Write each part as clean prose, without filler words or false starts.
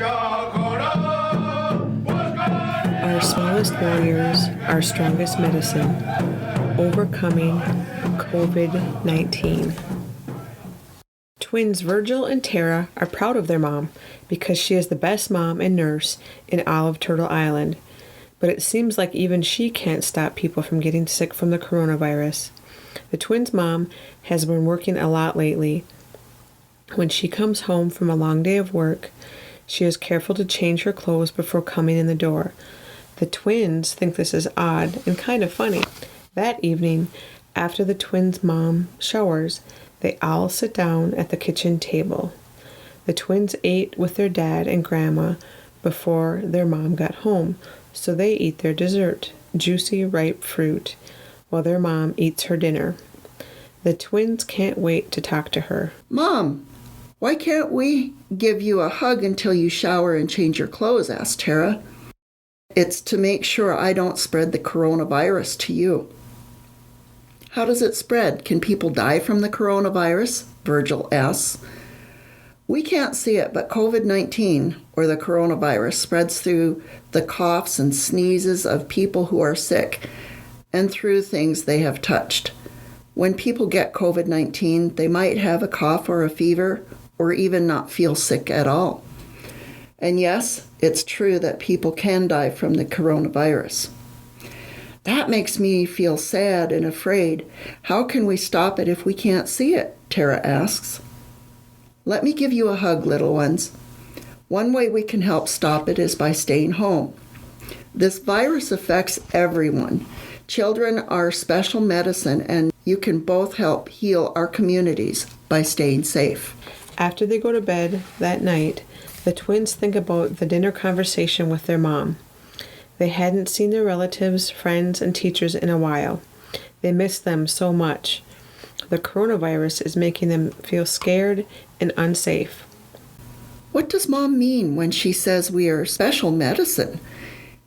Our smallest warriors, our strongest medicine, overcoming COVID-19. Twins Virgil and Tara are proud of their mom because she is the best mom and nurse in all of Turtle Island. But it seems like even she can't stop people from getting sick from the coronavirus. The twins' mom has been working a lot lately. When she comes home from a long day of work, she is careful to change her clothes before coming in the door. The twins think this is odd and kind of funny. That evening, after the twins' mom showers, they all sit down at the kitchen table. The twins ate with their dad and grandma before their mom got home, so they eat their dessert, juicy, ripe fruit, while their mom eats her dinner. The twins can't wait to talk to her. Mom, why can't we give you a hug until you shower and change your clothes? Asked Tara. It's to make sure I don't spread the coronavirus to you. How does it spread? Can people die from the coronavirus? Virgil asks. We can't see it, but COVID-19, or the coronavirus, spreads through the coughs and sneezes of people who are sick and through things they have touched. When people get COVID-19, they might have a cough or a fever or even not feel sick at all. And yes, it's true that people can die from the coronavirus. That makes me feel sad and afraid. How can we stop it if we can't see it? Tara asks. Let me give you a hug, little ones. One way we can help stop it is by staying home. This virus affects everyone. Children are special medicine, and you can both help heal our communities by staying safe. After they go to bed that night, the twins think about the dinner conversation with their mom. They hadn't seen their relatives, friends, and teachers in a while. They miss them so much. The coronavirus is making them feel scared and unsafe. What does Mom mean when she says we are special medicine?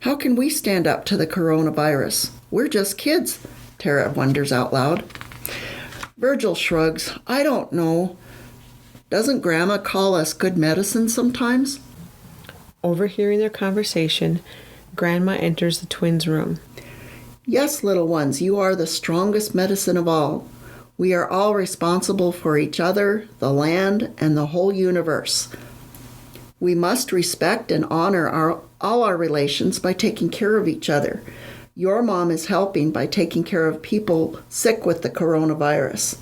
How can we stand up to the coronavirus? We're just kids, Tara wonders out loud. Virgil shrugs. I don't know. Doesn't Grandma call us good medicine sometimes? Overhearing their conversation, Grandma enters the twins' room. Yes, little ones, you are the strongest medicine of all. We are all responsible for each other, the land, and the whole universe. We must respect and honor all our relations by taking care of each other. Your mom is helping by taking care of people sick with the coronavirus.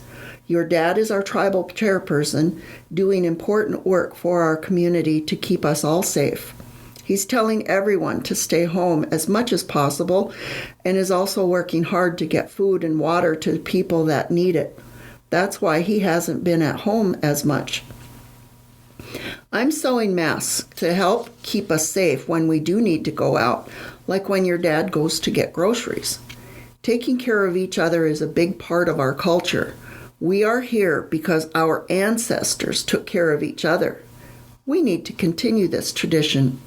Your dad is our tribal chairperson, doing important work for our community to keep us all safe. He's telling everyone to stay home as much as possible and is also working hard to get food and water to people that need it. That's why he hasn't been at home as much. I'm sewing masks to help keep us safe when we do need to go out, like when your dad goes to get groceries. Taking care of each other is a big part of our culture. We are here because our ancestors took care of each other. We need to continue this tradition.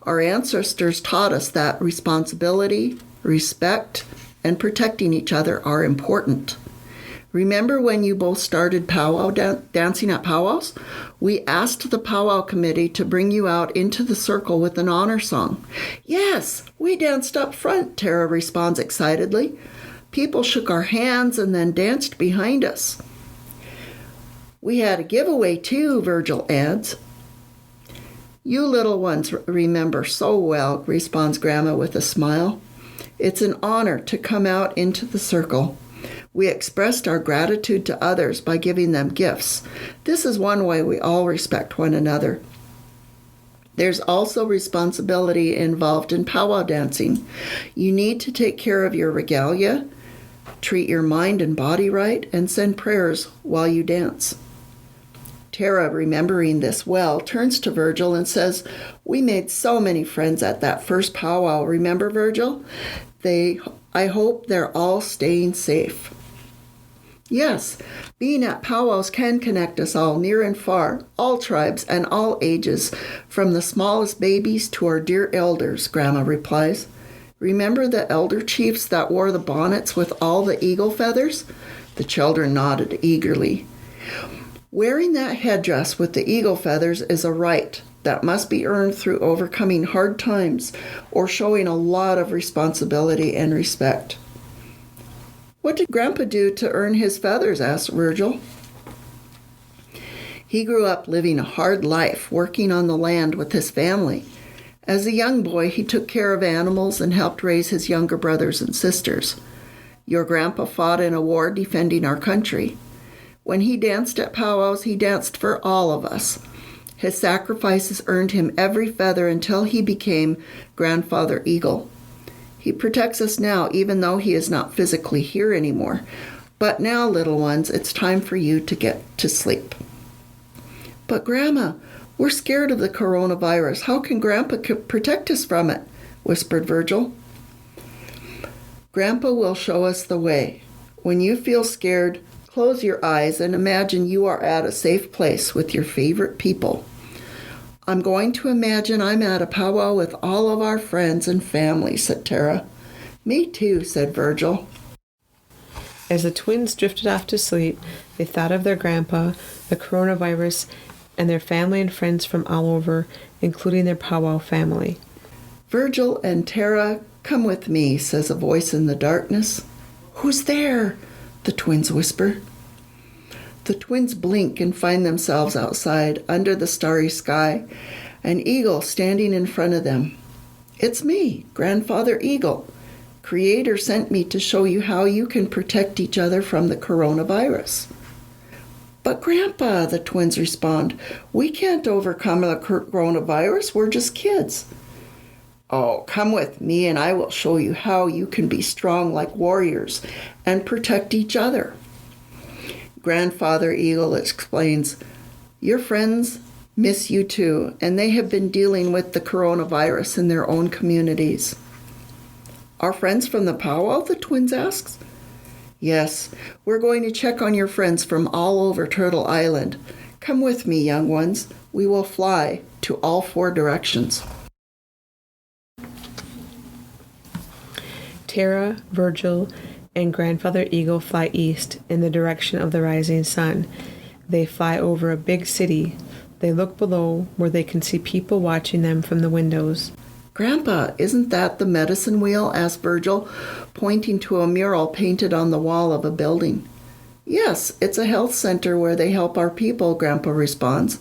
Our ancestors taught us that responsibility, respect, and protecting each other are important. Remember when you both started powwow dancing at powwows? We asked the powwow committee to bring you out into the circle with an honor song. Yes, we danced up front, Tara responds excitedly. People shook our hands and then danced behind us. We had a giveaway too, Virgil adds. You little ones remember so well, responds Grandma with a smile. It's an honor to come out into the circle. We expressed our gratitude to others by giving them gifts. This is one way we all respect one another. There's also responsibility involved in powwow dancing. You need to take care of your regalia, treat your mind and body right, and send prayers while you dance. Tara, remembering this well, turns to Virgil and says, we made so many friends at that first powwow. Remember, Virgil? I hope they're all staying safe. Yes, being at powwows can connect us all near and far, all tribes and all ages, from the smallest babies to our dear elders, Grandma replies. Remember the elder chiefs that wore the bonnets with all the eagle feathers? The children nodded eagerly. Wearing that headdress with the eagle feathers is a rite that must be earned through overcoming hard times or showing a lot of responsibility and respect. What did Grandpa do to earn his feathers? Asked Virgil. He grew up living a hard life, working on the land with his family. As a young boy, he took care of animals and helped raise his younger brothers and sisters. Your grandpa fought in a war defending our country. When he danced at powwows, he danced for all of us. His sacrifices earned him every feather until he became Grandfather Eagle. He protects us now, even though he is not physically here anymore. But now, little ones, it's time for you to get to sleep. But Grandma, we're scared of the coronavirus. How can Grandpa protect us from it? Whispered Virgil. Grandpa will show us the way. When you feel scared, close your eyes and imagine you are at a safe place with your favorite people. I'm going to imagine I'm at a powwow with all of our friends and family, said Tara. Me too, said Virgil. As the twins drifted off to sleep, they thought of their grandpa, the coronavirus, and their family and friends from all over, including their powwow family. Virgil and Tara, come with me, says a voice in the darkness. Who's there? The twins whisper. The twins blink and find themselves outside under the starry sky, an eagle standing in front of them. It's me, Grandfather Eagle. Creator sent me to show you how you can protect each other from the coronavirus. But Grandpa, the twins respond, we can't overcome the coronavirus. We're just kids. Oh, come with me and I will show you how you can be strong like warriors and protect each other. Grandfather Eagle explains, your friends miss you too, and they have been dealing with the coronavirus in their own communities. Our friends from the powwow? The twins asked. Yes, we're going to check on your friends from all over Turtle Island. Come with me, young ones. We will fly to all 4 directions. Tara, Virgil, and Grandfather Eagle fly east in the direction of the rising sun. They fly over a big city. They look below where they can see people watching them from the windows. Grandpa, isn't that the medicine wheel? Asked Virgil, pointing to a mural painted on the wall of a building. Yes, it's a health center where they help our people, Grandpa responds.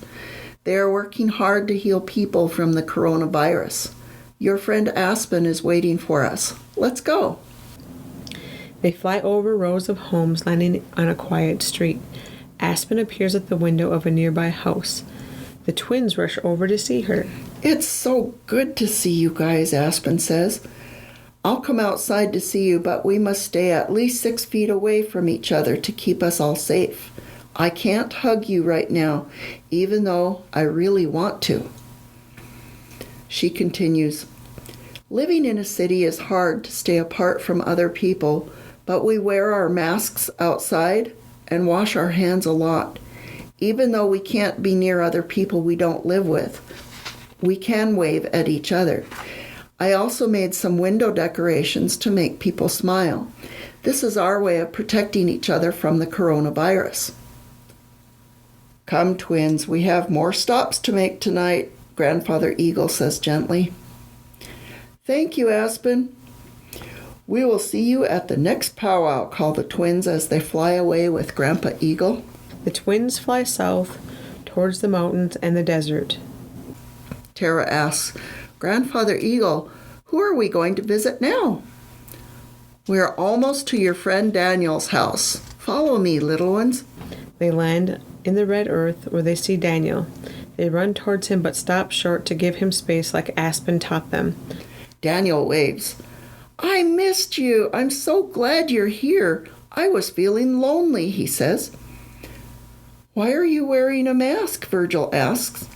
They are working hard to heal people from the coronavirus. Your friend Aspen is waiting for us. Let's go. They fly over rows of homes landing on a quiet street. Aspen appears at the window of a nearby house. The twins rush over to see her. It's so good to see you guys, Aspen says. I'll come outside to see you, but we must stay at least 6 feet away from each other to keep us all safe. I can't hug you right now, even though I really want to. She continues, living in a city is hard to stay apart from other people, but we wear our masks outside and wash our hands a lot. Even though we can't be near other people we don't live with, we can wave at each other. I also made some window decorations to make people smile. This is our way of protecting each other from the coronavirus. Come, twins, we have more stops to make tonight, Grandfather Eagle says gently. Thank you, Aspen. We will see you at the next powwow, call the twins as they fly away with Grandpa Eagle. The twins fly south towards the mountains and the desert. Tara asks, Grandfather Eagle, who are we going to visit now? We are almost to your friend Daniel's house. Follow me, little ones. They land in the red earth where they see Daniel. They run towards him but stop short to give him space like Aspen taught them. Daniel waves. I missed you. I'm so glad you're here. I was feeling lonely, he says. Why are you wearing a mask? Virgil asks.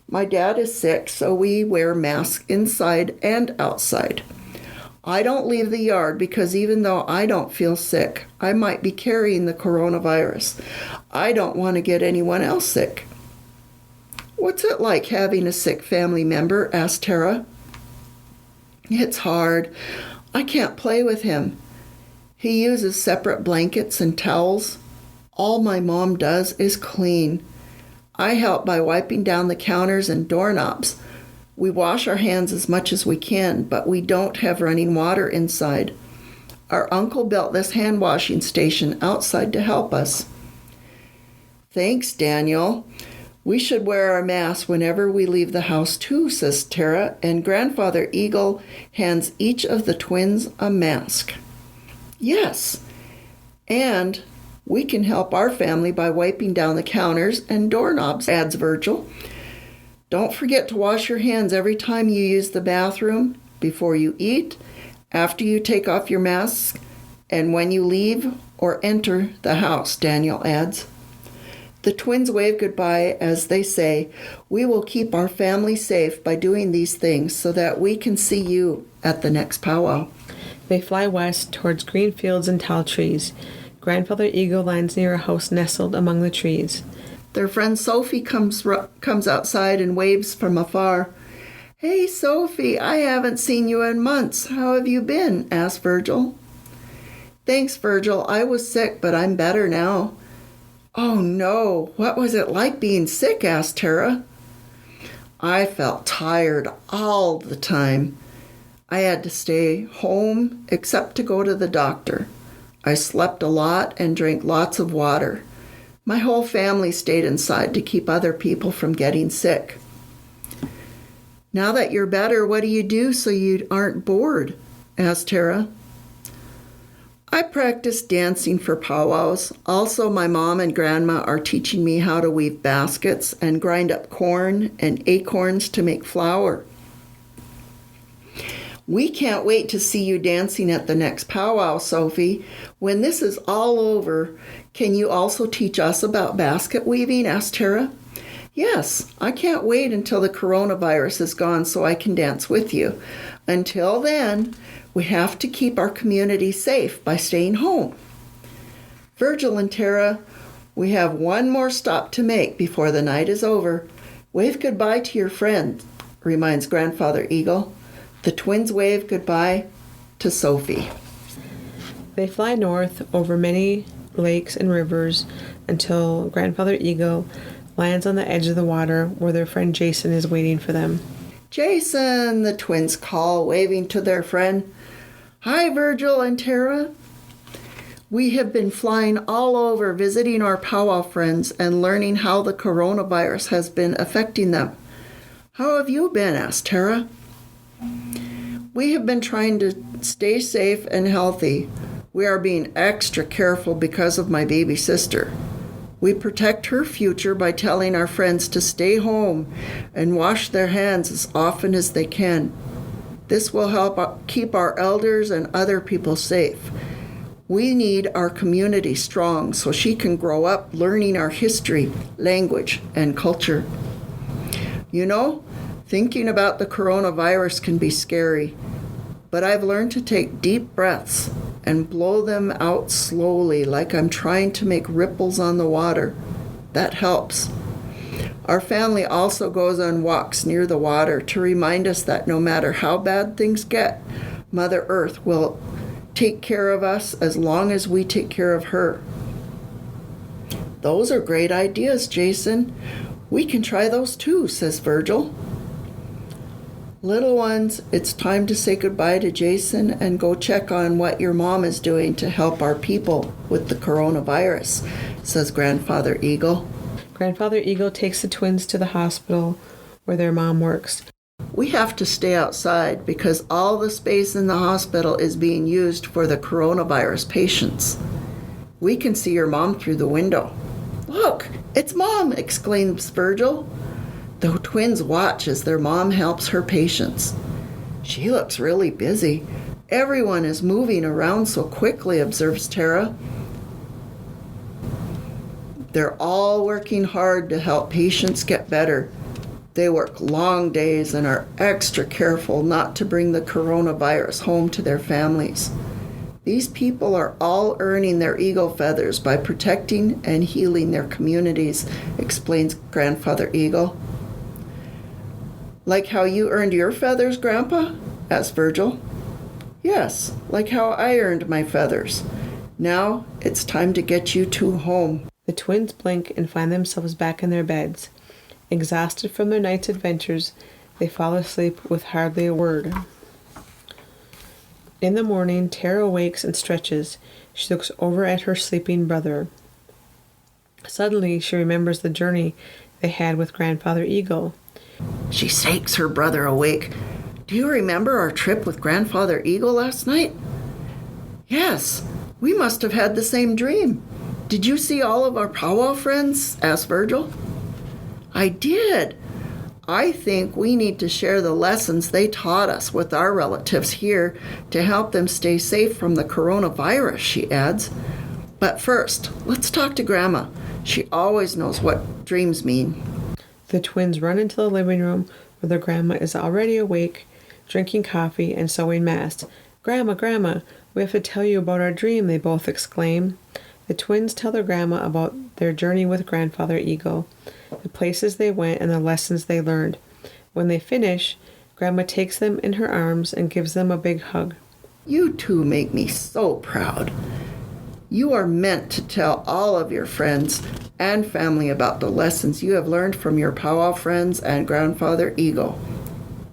My dad is sick, so we wear masks inside and outside. I don't leave the yard because even though I don't feel sick, I might be carrying the coronavirus. I don't want to get anyone else sick. What's it like having a sick family member? Asked Tara. It's hard. I can't play with him. He uses separate blankets and towels. All my mom does is clean. I help by wiping down the counters and doorknobs. We wash our hands as much as we can, but we don't have running water inside. Our uncle built this hand washing station outside to help us. Thanks, Daniel. We should wear our masks whenever we leave the house too, says Tara, and Grandfather Eagle hands each of the twins a mask. Yes, and we can help our family by wiping down the counters and doorknobs, adds Virgil. Don't forget to wash your hands every time you use the bathroom, before you eat, after you take off your mask, and when you leave or enter the house, Daniel adds. The twins wave goodbye as they say, we will keep our family safe by doing these things so that we can see you at the next powwow. They fly west towards green fields and tall trees. Grandfather Eagle lands near a house nestled among the trees. Their friend Sophie comes outside and waves from afar. Hey, Sophie, I haven't seen you in months. How have you been? Asked Virgil. Thanks, Virgil. I was sick, but I'm better now. Oh, no. What was it like being sick? Asked Tara. I felt tired all the time. I had to stay home except to go to the doctor. I slept a lot and drank lots of water. My whole family stayed inside to keep other people from getting sick. Now that you're better, what do you do so you aren't bored? Asked Tara. I practice dancing for powwows. Also, my mom and grandma are teaching me how to weave baskets and grind up corn and acorns to make flour. We can't wait to see you dancing at the next powwow, Sophie. When this is all over, can you also teach us about basket weaving? Asked Tara. Yes, I can't wait until the coronavirus is gone so I can dance with you. Until then, we have to keep our community safe by staying home. Virgil and Tara, we have one more stop to make before the night is over. Wave goodbye to your friend, reminds Grandfather Eagle. The twins wave goodbye to Sophie. They fly north over many lakes and rivers until Grandfather Eagle lands on the edge of the water where their friend Jason is waiting for them. Jason, the twins call, waving to their friend. Hi, Virgil and Tara. We have been flying all over visiting our powwow friends and learning how the coronavirus has been affecting them. How have you been? Asked Tara. We have been trying to stay safe and healthy. We are being extra careful because of my baby sister. We protect her future by telling our friends to stay home and wash their hands as often as they can. This will help keep our elders and other people safe. We need our community strong so she can grow up learning our history, language, and culture. You know, thinking about the coronavirus can be scary, but I've learned to take deep breaths and blow them out slowly like I'm trying to make ripples on the water. That helps. Our family also goes on walks near the water to remind us that no matter how bad things get, Mother Earth will take care of us as long as we take care of her. Those are great ideas, Jason. We can try those too, says Virgil. Little ones, it's time to say goodbye to Jason and go check on what your mom is doing to help our people with the coronavirus, says Grandfather Eagle. Grandfather Eagle takes the twins to the hospital where their mom works. We have to stay outside because all the space in the hospital is being used for the coronavirus patients. We can see your mom through the window. Look, it's Mom, exclaims Virgil. The twins watch as their mom helps her patients. She looks really busy. Everyone is moving around so quickly, observes Tara. They're all working hard to help patients get better. They work long days and are extra careful not to bring the coronavirus home to their families. These people are all earning their eagle feathers by protecting and healing their communities, explains Grandfather Eagle. Like how you earned your feathers, Grandpa? Asked Virgil. Yes, like how I earned my feathers. Now it's time to get you two home. The twins blink and find themselves back in their beds. Exhausted from their night's adventures, they fall asleep with hardly a word. In the morning, Tara awakes and stretches. She looks over at her sleeping brother. Suddenly, she remembers the journey they had with Grandfather Eagle. She shakes her brother awake. Do you remember our trip with Grandfather Eagle last night? Yes, we must have had the same dream. Did you see all of our powwow friends? Asked Virgil. I did. I think we need to share the lessons they taught us with our relatives here to help them stay safe from the coronavirus, she adds. But first, let's talk to Grandma. She always knows what dreams mean. The twins run into the living room where their grandma is already awake, drinking coffee and sewing masks. Grandma, we have to tell you about our dream, they both exclaim. The twins tell their grandma about their journey with Grandfather Eagle, the places they went and the lessons they learned. When they finish, Grandma takes them in her arms and gives them a big hug. You two make me so proud. You are meant to tell all of your friends and family about the lessons you have learned from your powwow friends and Grandfather Eagle.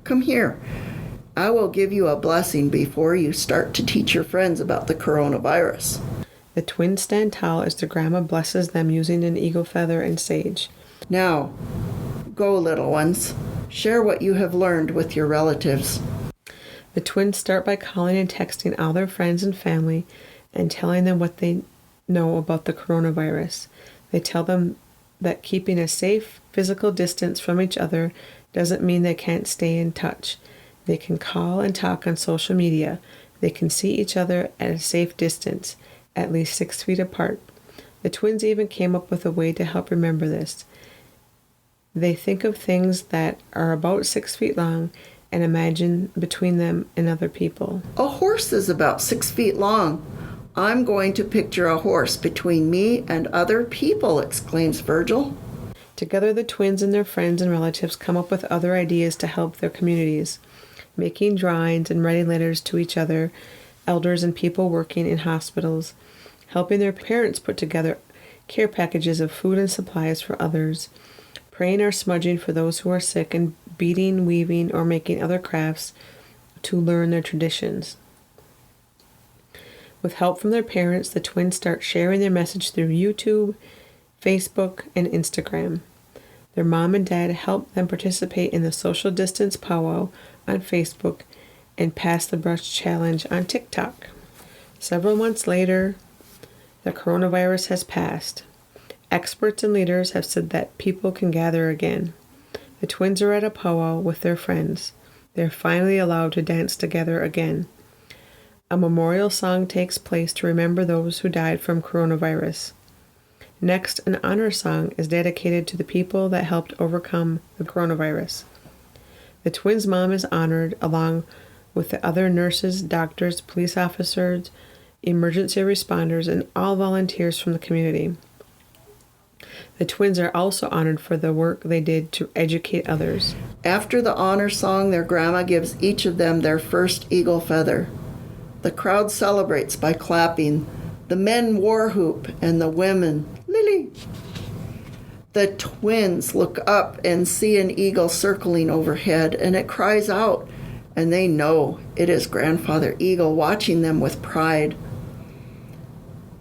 Come here. I will give you a blessing before you start to teach your friends about the coronavirus. The twins stand tall as their grandma blesses them using an eagle feather and sage. Now, go, little ones. Share what you have learned with your relatives. The twins start by calling and texting all their friends and family and telling them what they know about the coronavirus. They tell them that keeping a safe physical distance from each other doesn't mean they can't stay in touch. They can call and talk on social media. They can see each other at a safe distance, at least 6 feet apart. The twins even came up with a way to help remember this. They think of things that are about 6 feet long and imagine between them and other people. A horse is about 6 feet long. I'm going to picture a horse between me and other people, exclaims Virgil. Together, the twins and their friends and relatives come up with other ideas to help their communities, making drawings and writing letters to each other, elders and people working in hospitals, helping their parents put together care packages of food and supplies for others, praying or smudging for those who are sick, and beading, weaving, or making other crafts to learn their traditions. With help from their parents, the twins start sharing their message through YouTube, Facebook, and Instagram. Their mom and dad help them participate in the social distance powwow on Facebook and Pass the Brush challenge on TikTok. Several months later, the coronavirus has passed. Experts and leaders have said that people can gather again. The twins are at a powwow with their friends. They're finally allowed to dance together again. A memorial song takes place to remember those who died from coronavirus. Next, an honor song is dedicated to the people that helped overcome the coronavirus. The twins' mom is honored along with the other nurses, doctors, police officers, emergency responders, and all volunteers from the community. The twins are also honored for the work they did to educate others. After the honor song, their grandma gives each of them their first eagle feather. The crowd celebrates by clapping. The men war whoop and the women, Lily. The twins look up and see an eagle circling overhead, and it cries out, and they know it is Grandfather Eagle watching them with pride.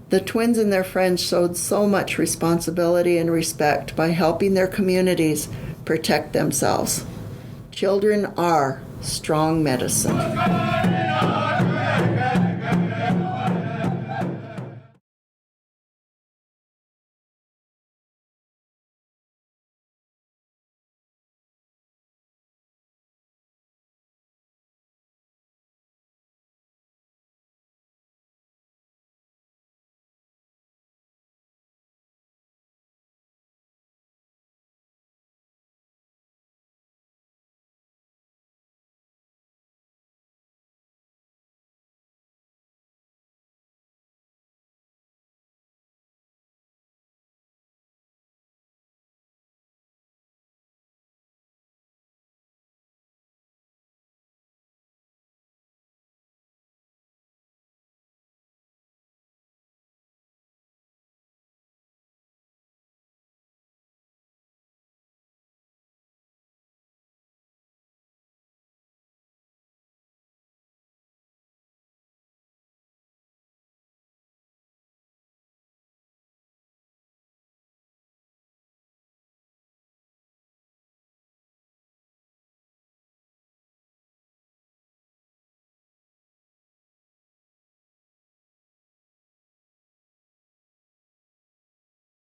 The twins and their friends showed so much responsibility and respect by helping their communities protect themselves. Children are strong medicine.